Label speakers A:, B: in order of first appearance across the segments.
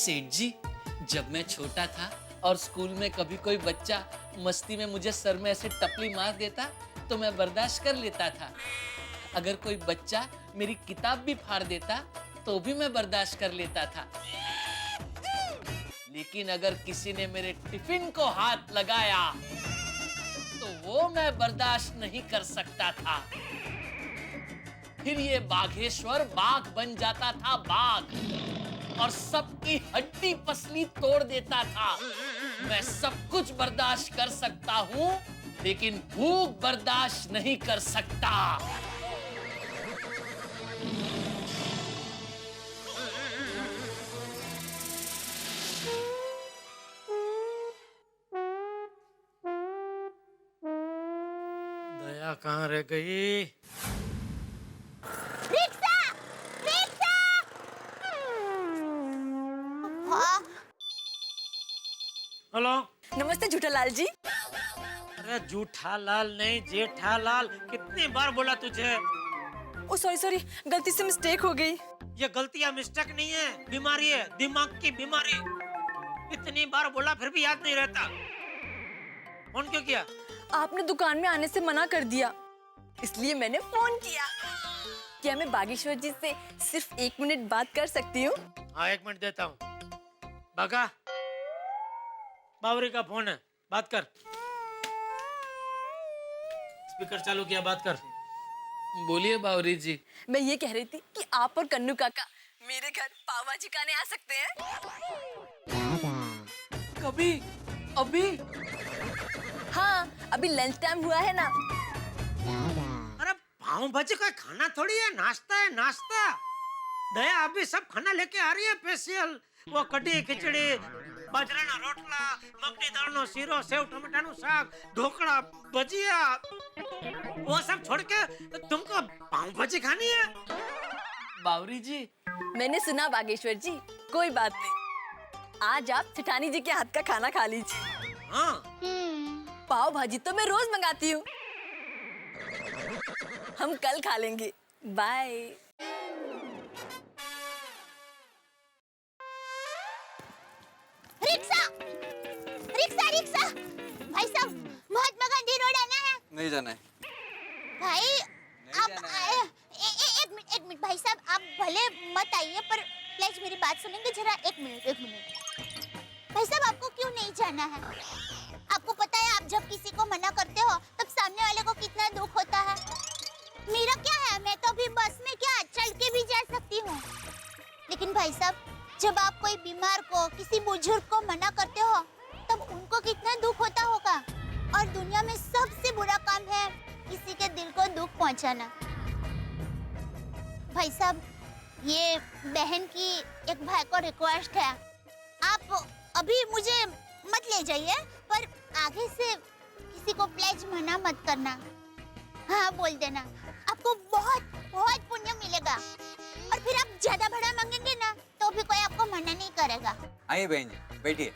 A: सेठ जी, जब मैं छोटा था और स्कूल में कभी कोई बच्चा मस्ती में मुझे सर में ऐसे टपली मार देता तो मैं बर्दाश्त कर लेता था। अगर कोई बच्चा मेरी किताब भी फाड़ देता तो भी मैं बर्दाश्त कर लेता था। लेकिन अगर किसी ने मेरे टिफिन को हाथ लगाया तो वो मैं बर्दाश्त नहीं कर सकता था। फिर ये बाघेश्वर बाघ बन जाता था, बाघ, और सबकी हड्डी पसली तोड़ देता था। मैं सब कुछ बर्दाश्त कर सकता हूँ, लेकिन भूख बर्दाश्त नहीं कर सकता।
B: दया कहाँ रह गई?
C: रिक्शा! रिक्शा!
B: हेलो।
D: नमस्ते झूठालाल जी।
B: अरे जूठालाल नहीं, जेठालाल। कितनी बार बोला तुझे?
D: ओ सॉरी, गलती से मिस्टेक हो गई।
B: ये गलती या मिस्टेक नहीं है, बीमारी है, दिमाग की बीमारी। इतनी बार बोला फिर भी याद नहीं रहता। फोन क्यों किया?
D: आपने दुकान में आने से मना कर दिया, इसलिए मैंने फोन किया। क्या मैं बागेश्वर जी से सिर्फ 1 मिनट बात कर सकती हूँ?
B: हाँ, 1 मिनट देता हूँ। बागा, बावरी का फोन है, बात कर। स्पीकर चालू किया, बात कर।
A: बोलिए बावरी जी।
D: मैं ये कह रही थी कि आप और कन्नू काका मेरे घर पाव भाजी खाने आ सकते हैं।
A: कभी? अभी?
D: हाँ, अभी लंच टाइम हुआ है ना।
B: अरे पाव भाजी का खाना थोड़ी है, नाश्ता है, नाश्ता। दया अभी सब खाना लेके आ रही है स्पेशल। वो कढ़ी खिचड़ी, बाजराना रोटला, मगनी दाळनो सीरो, सेव टमाटाનું શાક, ढोकड़ा, भजिया, वो सब छोड़ के तुमको पाव भाजी खानी है?
A: बावरी जी,
D: मैंने सुना बागेश्वर जी, कोई बात नहीं, आज आप सेठानी जी के हाथ का खाना खा लीजिए।
B: हाँ।
D: पाव भाजी तो मैं रोज मंगाती हूँ। हम कल खा लेंगे। बाय।
C: रिक्शा! रिक्शा! रिक्शा! भाई साहब, महात्मा गांधी रोड आना है।
E: नहीं जाना है
C: भाई आप एक मिनट भाई साहब, आप भले मत आइए पर प्लीज मेरी बात सुनेंगे जरा? एक मिनट। भाई साहब, आपको क्यों नहीं जाना है? आपको पता है, आप जब किसी को मना करते हो तब सामने वाले को कितना दुख होता है। मेरा क्या है, मैं तो अभी बस में क्या चल के भी जा सकती हूँ। लेकिन भाई साहब, जब आप कोई बीमार को, किसी बुजुर्ग को मना करते हो तब उनको कितना दुख होता होगा। और दुनिया में सबसे बुरा काम है किसी के दिल को दुख पहुंचाना। भाई साहब, ये बहन की एक भाई को रिक्वेस्ट है, आप अभी मुझे मत ले जाइए, पर आगे से किसी को प्लीज मना मत करना। हाँ, बोल देना, आपको बहुत बहुत पुण्य मिलेगा। और फिर आप ज्यादा भाड़ा मांगेंगे ना तो भी कोई आपको मना नहीं करेगा।
E: आइए बहन जी, बैठिए।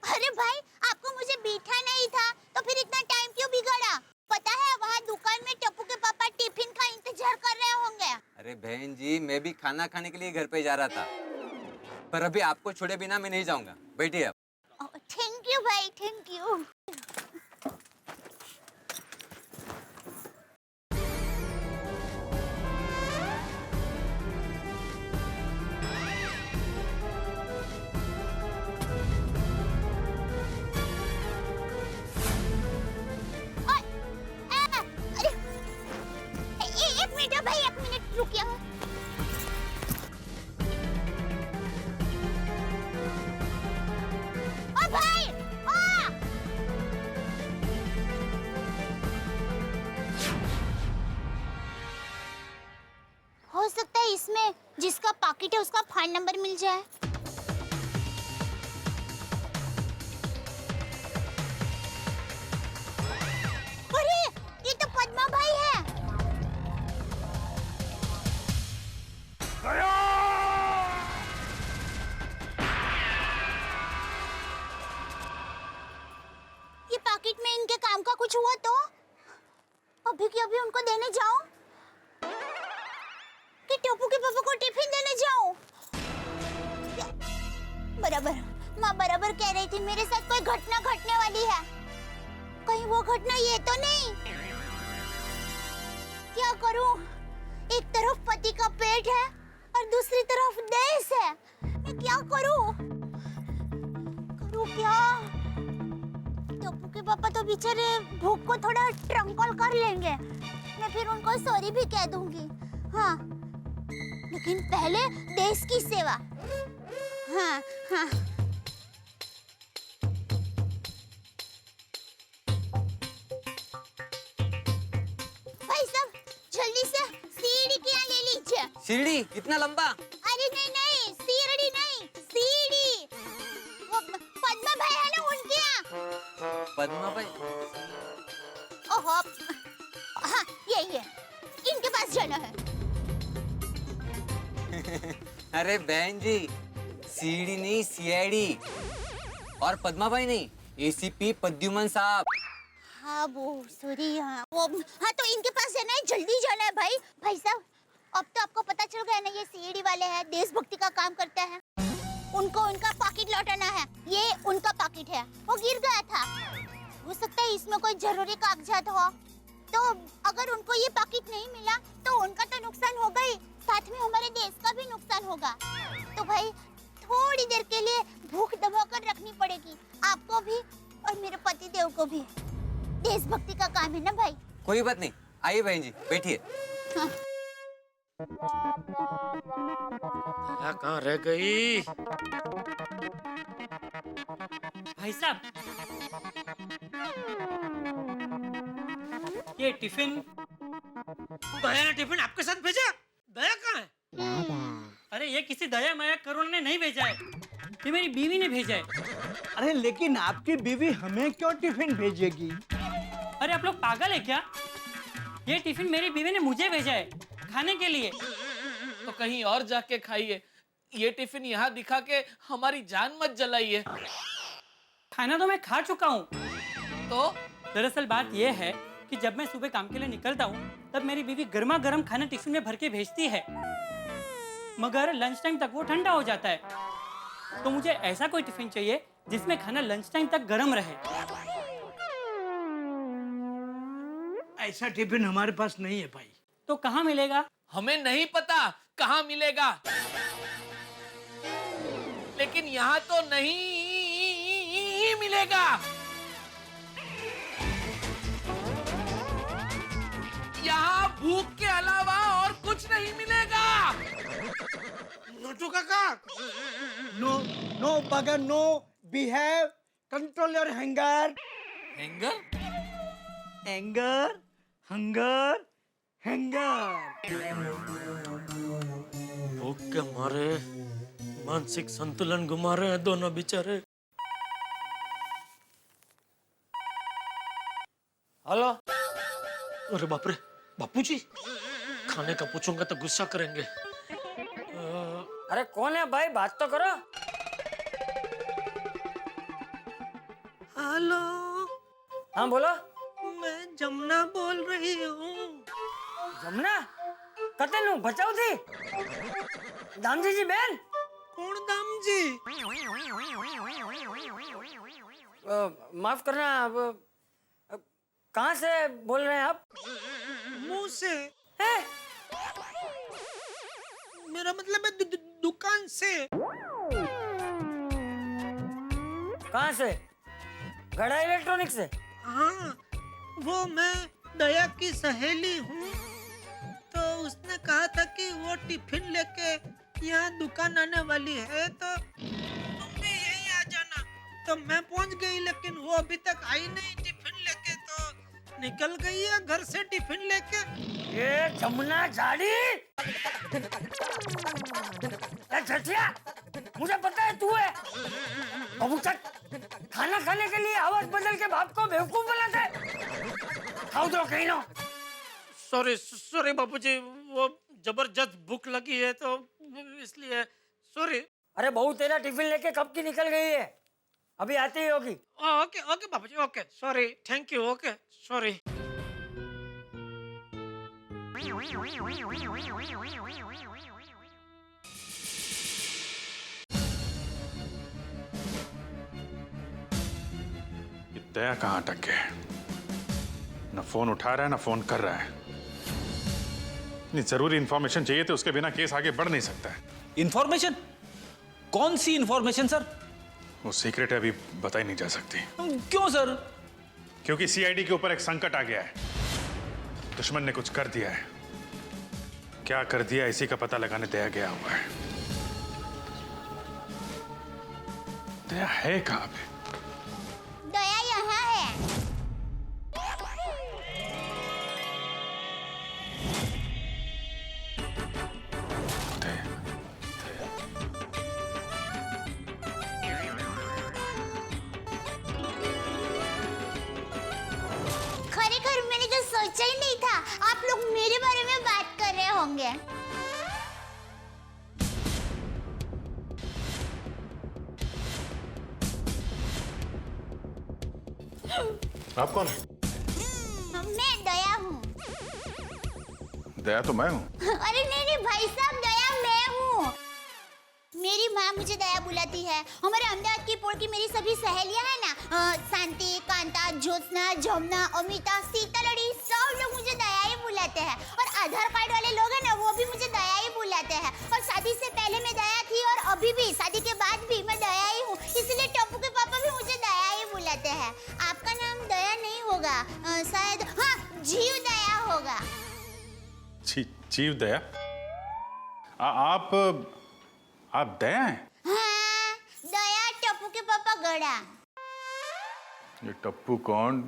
C: अरे भाई, आपको मुझे बैठा नहीं था तो फिर इतना टाइम क्यों बिगाड़ा? पता है वहाँ दुकान में टप्पू के पापा टिफिन का इंतजार कर रहे होंगे।
E: अरे बहन जी, मैं भी खाना खाने के लिए घर पे जा रहा था, पर अभी आपको छोड़े बिना मैं नहीं जाऊंगा। बैठिए आप।
C: थैंक यू भाई, थैंक यू। भाई, 1 मिनट रुकिए। ओ भाई, हो सकता है इसमें जिसका पाकिट है उसका फोन नंबर मिल जाए। अरे, ये तो पद्मा भाई है। ये पैकेट में इनके काम का कुछ हुआ तो अभी के अभी उनको देने जाऊं कि टप्पू के पापा को टिफिन देने जाऊं? बराबर, माँ बराबर कह रही थी, मेरे साथ कोई घटना घटने वाली है। कहीं वो घटना ये तो नहीं? क्या करूं? एक तरफ पति का पेट है और दूसरी तरफ देश है। मैं क्या करूं? करूं क्या? टप्पू के पापा तो बेचारे भूख को थोड़ा ट्रंकल कर लेंगे। मैं फिर उनको सॉरी भी कह दूंगी। हाँ, लेकिन पहले देश की सेवा। हाँ हाँ। भाई साहब, जल्दी से सीढ़ी की यहाँ ले लीजिए।
E: सीढ़ी इतना लंबा?
C: अरे नहीं नहीं, सीढ़ी नहीं, सीढ़ी। वो पद्मा भाई है ना, उनके यहाँ।
E: पद्मा भाई?
C: ओहो, हाँ यही है, इनके पास जाना है।
E: अरे बहन जी, सीढ़ी नहीं सीआईडी। और पद्मा भाई नहीं, एसीपी प्रद्युमन साहब।
C: हाँ वो सॉरी, हाँ वो, हाँ तो इनके पास जाना है, जल्दी जाना है भाई। भाई साहब, अब तो आपको पता चल गया ना, ये सीआईडी वाले हैं, देशभक्ति का काम करते हैं। उनको उनका पाकिट लौटाना है। ये उनका पाकिट है, वो गिर गया था। हो सकता है इसमें कोई जरूरी कागजात हो, तो अगर उनको ये पाकिट नहीं मिला तो उनका तो नुकसान होगा ही, साथ में हमारे देश का भी नुकसान होगा। तो भाई थोड़ी देर के लिए भूख दबा कर रखनी पड़ेगी, आपको भी और मेरे पति देव को भी। देशभक्ति का काम है ना भाई।
E: कोई बात नहीं, आइए बहन जी बैठिए।
C: हाँ।
B: क्या कहाँ रह गई?
F: भाई साहब, ये टिफिन।
B: दया ने टिफिन आपके साथ भेजा? दया कहाँ है?
F: अरे ये किसी दया माया करुणा ने नहीं भेजा है, ये मेरी बीवी ने भेजा है।
G: अरे लेकिन आपकी बीवी हमें क्यों टिफिन भेजेगी?
F: अरे आप लोग पागल है क्या? ये टिफिन मेरी बीवी ने मुझे भेजा है खाने के लिए।
A: तो कहीं और जाके खाइए, ये टिफिन यहाँ दिखा के हमारी जान मत जलाइए।
F: खाना तो मैं खा चुका हूँ।
A: तो
F: दरअसल बात यह है कि जब मैं सुबह काम के लिए निकलता हूँ तब मेरी बीवी गर्मा गर्म खाना टिफिन में भर के भेजती है, मगर लंच टाइम तक वो ठंडा हो जाता है। तो मुझे ऐसा कोई टिफिन चाहिए जिसमें खाना लंच टाइम तक गर्म रहे।
G: ऐसा टिफिन हमारे पास नहीं है भाई।
F: तो कहाँ मिलेगा?
A: हमें नहीं पता कहाँ मिलेगा, लेकिन यहाँ तो नहीं मिलेगा। यहाँ भूख के अलावा और कुछ नहीं मिलेगा।
B: नोटू काका,
G: नो नो बगैर no behave, control your hunger.
A: Hanger?
G: Anger, hunger, hunger.
B: भूख के मारे मानसिक संतुलन गुमा रहे हैं दोनों बेचारे।
A: हेलो।
B: अरे बाप रे, बापूजी, खाने का पूछूंगा तो गुस्सा करेंगे।
H: अरे कौन है भाई, बात तो करो।
B: हेलो,
H: हाँ बोलो।
B: मैं जमुना बोल रही हूँ।
H: जमुना कते नु बचाओ थी दामजी जी बहन।
B: कौन दाम जी?
H: माफ करना, कहाँ से बोल रहे हैं आप?
B: मुंह से।
H: है?
B: मेरा मतलब है दुकान से।
H: कहाँ से? गड़ा इलेक्ट्रॉनिक से?
B: हाँ, वो मैं दया की सहेली हूँ, तो उसने कहा था कि वो टिफिन लेके यहाँ दुकान आने वाली है, तो तुम भी यहीं आ जाना। तो मैं पहुँच गई, लेकिन वो अभी तक आई नहीं टिफिन लेके, तो निकल गई है घर से टिफिन लेके।
H: ये जमुना झाड़ी, झटिया, मुझे पता है तू है। बाबू तक खाना खाने के लिए आवाज बदल के बाप को बेवकूफ बनाता है। खाओ तो कहीं ना।
B: सॉरी सॉरी बापूजी, वो जबरदस्त भूख लगी है तो इसलिए सॉरी।
H: अरे बहू तेरा टिफिन लेके कब की निकल गई है, अभी आती ही होगी।
B: Okay okay Bapuji, okay sorry, thank you, okay sorry.
I: Daya कहाँ अटक गए? न फोन उठा रहा है ना फोन कर रहा है। इतनी जरूरी इंफॉर्मेशन चाहिए तो उसके बिना केस आगे बढ़ नहीं सकता है।
J: इंफॉर्मेशन? कौन सी इंफॉर्मेशन सर?
I: वो सीक्रेट है, अभी बताई नहीं जा सकती।
J: क्यों सर?
I: क्योंकि सीआईडी के ऊपर एक संकट आ गया है। दुश्मन ने कुछ कर दिया है। क्या कर दिया इसी का पता लगाने दया गया हुआ है। दया है कहाँ पे?
C: दया यहाँ है।
I: दया,
C: खरेखर मैंने तो सोचा ही नहीं था आप लोग मेरे बारे में बात कर रहे होंगे।
I: आप कौन है?
C: मैं दया हूँ।
I: दया तो मैं हूँ।
C: अरे नहीं भाई साहब, दया मैं हूँ। मेरी माँ मुझे दया बुलाती है। हमारे अहमदाबाद की पोल की मेरी सभी सहेलियाँ हैं ना, शांति, कांता, ज्योत्सना, जमुना, अमिता, सीतालड़ी, सब लोग मुझे दया ही बुलाते हैं। और आधार कार्ड वाले लोग हैं ना, वो भी मुझे दया ही बुलाते हैं। और शादी से पहले मैं दया थी और अभी भी, शादी के बाद भी मैं दया ही हूँ। इसलिए टप्पू के पापा भी मुझे दया ही बुलाते हैं। आपका नाम दया नहीं होगा, शायद हाँ जीव दया होगा।
I: जीव दया? आप दया हैं?
C: हाँ, दया टप्पू के पापा गड़ा।
I: ये टप्पू कौन?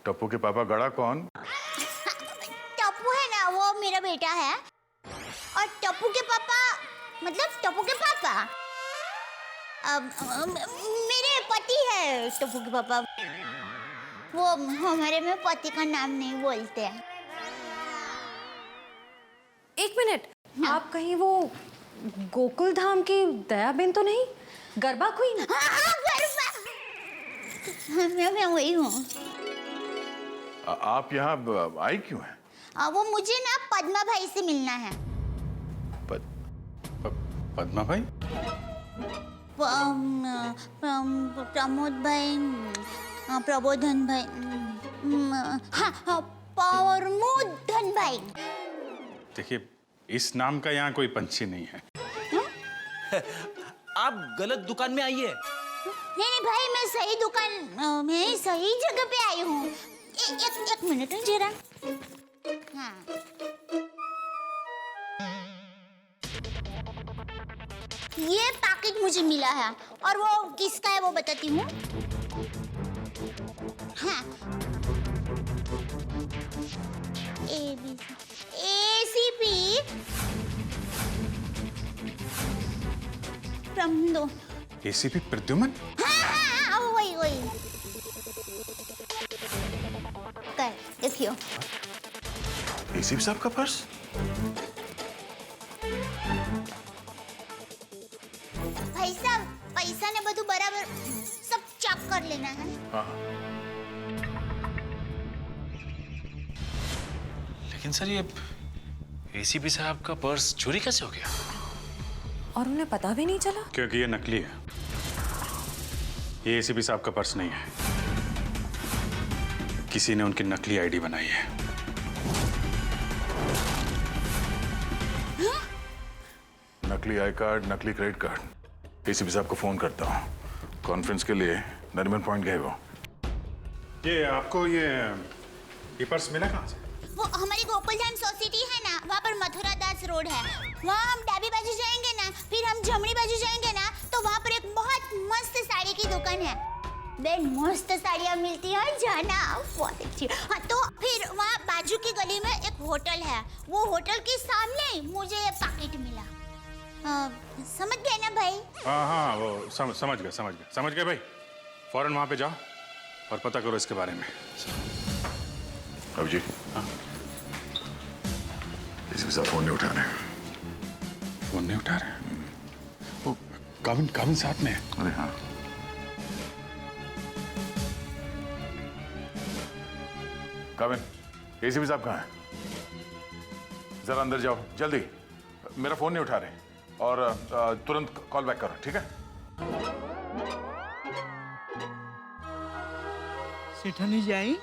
I: टप्पू के पापा गड़ा कौन?
C: टप्पू है ना, वो मेरा बेटा है। और टप्पू के पापा मतलब टप्पू के पापा मेरे पति है। टप्पू के पापा वो हमारे में पति का नाम नहीं बोलते हैं।
D: एक मिनट, आप कहीं वो गोकुल धाम की दयाबेन तो नहीं? गरबा क्वीन?
C: हाँ, गरबा। मैं वही हूँ।
I: आप यहाँ आई क्यों हैं?
C: वो मुझे ना पद्मा भाई से मिलना है।
I: पद्मा भाई?
C: प्रमोद भाई, प्रबोधन भाई, हाँ प्रमोदन भाई।
I: देखिए, इस नाम का यहाँ कोई पंछी नहीं है।
J: आप गलत दुकान में आई है।
C: नहीं भाई, मैं सही दुकान, मैं सही जगह पे आई हूँ। एक मिनट जरा। हाँ, ये पैकेट मुझे मिला है और वो किसका है वो बताती हूँ। हाँ, ACP प्रमदो।
I: ACP प्रद्युमन?
C: हाँ, वही कर देखियो।
I: ACP साहब का पर्स?
C: भाई साहब, पैसा ने બધું बराबर सब चेक कर लेना है।
I: हाँ।
K: लेकिन सर, ये ACP साहब का पर्स चोरी कैसे हो गया?
D: और उन्हें पता भी नहीं चला?
I: क्योंकि ये नकली है। ये ACP साहब का पर्स नहीं है। किसी ने उनकी नकली आईडी बनाई है।
L: नकली आई कार्ड, नकली क्रेडिट कार्ड। ACP साहब को फोन करता हूँ। कॉन्फ्रेंस के लिए नरीमन पॉइंट गए वो।
I: ये आपको ये पर्स मिला कहाँ से?
C: वो हमारी गोकुल धाम सोसाइटी है ना, वहाँ पर मथुरा दास रोड है। वहाँ हम डाबी बाजू जाएंगे ना, फिर हम जमनी बाजू जाएंगे ना, तो वहाँ पर एक बहुत मस्त साड़ी की दुकान है। बेन मस्त साड़ियाँ मिलती हैं, जाना बहुत अच्छी। हाँ, तो फिर वहाँ बाजू की गली में एक होटल है। वो होटल के सामने मुझे ये पैकेट मिला। समझ गए ना भाई?
I: हाँ, वो समझ गए भाई। फौरन वहाँ पे जाओ और पता करो इसके बारे में।
L: अब जी,
I: हाँ।
L: ACP साहब फोन नहीं उठा रहे।
I: फोन नहीं उठा रहे? वो काविन साथ में है।
L: अरे हाँ। काविन, ACP साहब कहाँ हैं? जरा अंदर जाओ जल्दी। मेरा फोन नहीं उठा रहे और तुरंत कॉल बैक करो, ठीक है?
G: सेठानी जी आई?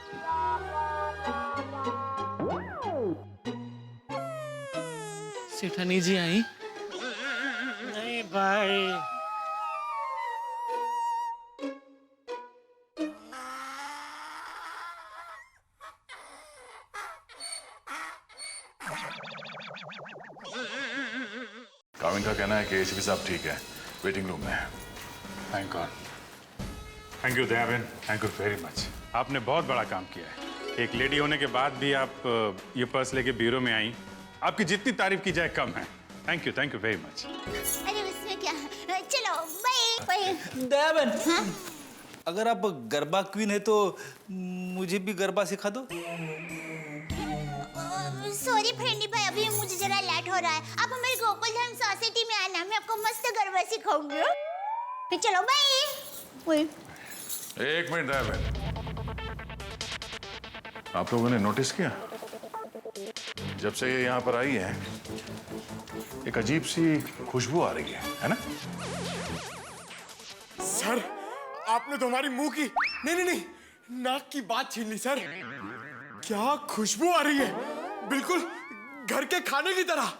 A: सेठानी जी आई?
B: नहीं भाई,
L: काविन का कहना है कि एसीपी साहब ठीक है, वेटिंग रूम में है।
I: Thank God. Thank you Dayaben, thank you very much. आपने बहुत बड़ा काम किया है। एक लेडी होने के बाद भी आप ये पर्स लेके ब्यूरो में आई। आपकी जितनी तारीफ की जाए कम है। Thank you very much.
C: अरे उसमें क्या, चलो बाय बाय।
J: दयाबेन,
C: हाँ?
J: अगर आप गरबा क्वीन है तो मुझे भी गरबा सिखा दो।
C: सॉरी फ्रेंडी भाई, अभी मुझे जरा लेट हो रहा है। आप हमारे गोकुलधाम सोसाइटी में आना, मैं आपको मस्त गरबा सिखाऊंगी। फिर चलो बाय।
L: एक मिनट दयाबेन, आप लोगों ने नोटिस किया जब से ये यहाँ पर आई है एक अजीब सी खुशबू आ रही है ना?
M: सर, आपने तो हमारी मुंह की नहीं नाक की बात छीन ली सर। क्या खुशबू आ रही है, बिल्कुल घर के खाने की तरह।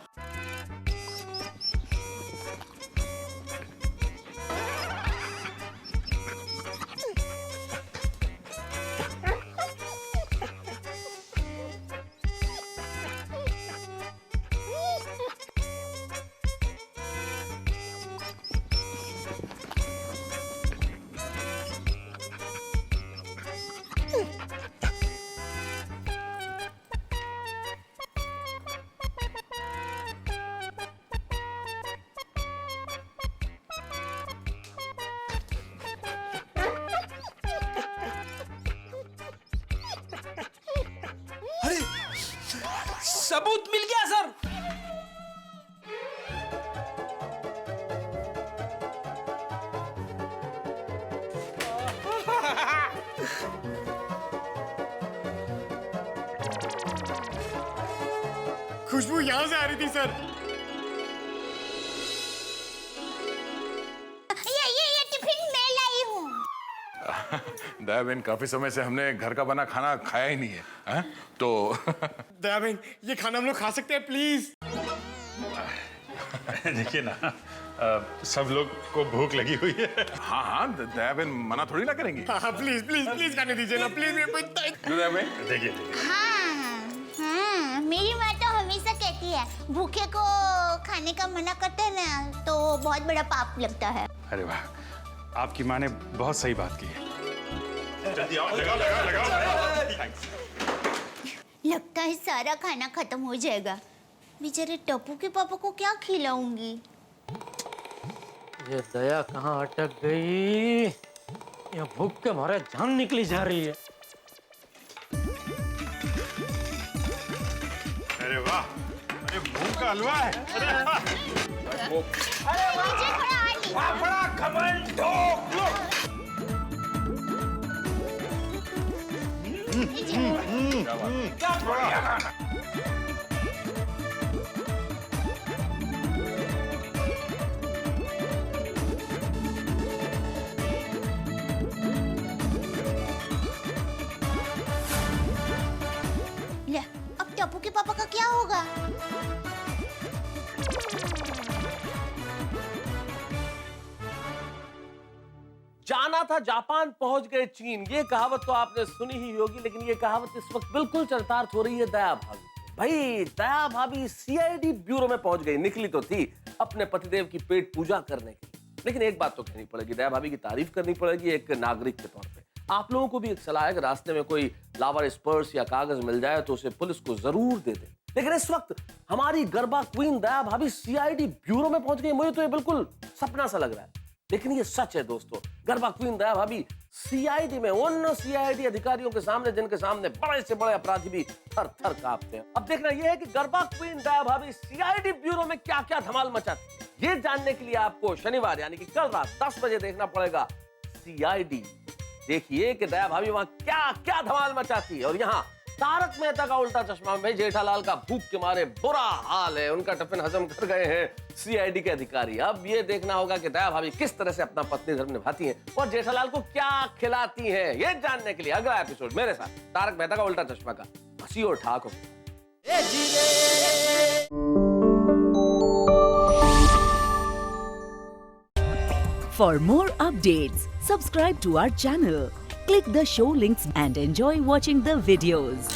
J: सबूत मिल गया सर।
M: खुशबू यहां से आ रही थी सर।
C: ये टिफिन मैं लाई हूँ।
L: दयाबेन, काफी समय से हमने घर का बना खाना खाया ही नहीं है, तो
M: दयाबेन, ये खाना हम लोग खा सकते हैं प्लीज?
I: देखिए ना, सब लोग को भूख लगी हुई है।
L: हाँ, दयाबेन मना थोड़ी ना करेंगी।
M: हाँ, प्लीज खाने दीजिए ना, प्लीज।
L: दयाबेन,
I: देखिए
C: हाँ, मेरी माँ तो हमेशा कहती है भूखे को खाने का मना करते हैं ना तो बहुत बड़ा पाप लगता है।
I: अरे वाह, आपकी माँ ने बहुत सही बात की है। जल्दी आओ, लगाओ।
C: लगता है सारा खाना खत्म हो जाएगा। बेचारे टप्पू के पापा को क्या खिलाऊंगी?
B: ये दया कहाँ अटक गई? ये भूख के मारे जान निकली जा रही है।
I: अरे वाह, अरे मूंग का हलवा है। अरे वाह।
C: मुझे थोड़ा और ली।
J: बड़ा घमंड ठोक लो। क्या बढ़िया।
C: ले, अब टप्पू के पापा का क्या होगा?
N: जाना था जापान, पहुंच गए चीन। ये कहावत तो आपने सुनी ही होगी, लेकिन ये कहावत इस वक्त बिल्कुल चरितार्थ हो रही है दया भाभी। भाई, दया भाभी सीआईडी ब्यूरो में पहुंच गई। निकली तो थी अपने पतिदेव की पेट पूजा करने के लिए, लेकिन एक बात तो कहनी पड़ेगी, दया भाभी की तारीफ करनी पड़ेगी एक नागरिक के तौर पे। आप लोगों को भी एक सलाह है कि रास्ते में कोई लावारिस पर्स या कागज मिल जाए तो उसे पुलिस को जरूर दे दे। लेकिन इस वक्त हमारी गरबा क्वीन दया भाभी सीआईडी ब्यूरो में पहुंच गई। मुझे तो ये बिल्कुल सपना सा लग रहा है, लेकिन ये सच है दोस्तों। गरबा क्वीन दया भाभी सीआईडी में उन सीआईडी अधिकारियों के सामने जिनके सामने बड़े से बड़े अपराधी भी थर थर कांपते हैं। अब देखना यह है कि गरबा क्वीन दया भाभी सीआईडी ब्यूरो में क्या क्या धमाल मचाती है। ये जानने के लिए आपको शनिवार यानी कि कल रात 10 बजे देखना पड़ेगा सीआईडी। देखिए कि दया भाभी वहां क्या क्या धमाल मचाती है। और यहाँ तारक मेहता का उल्टा चश्मा में जेठालाल का भूख के मारे बुरा हाल है। उनका टिफिन हजम कर गए हैं सीआईडी के अधिकारी। अब ये देखना होगा कि दया भाभी किस तरह से अपना पत्नी धर्म निभाती हैं और जेठालाल को क्या खिलाती हैं। ये जानने के लिए अगला एपिसोड मेरे साथ तारक मेहता का उल्टा चश्मा का। हंसी और ठाक हो।
O: For more updates, subscribe to our channel, click the show links and enjoy watching the videos.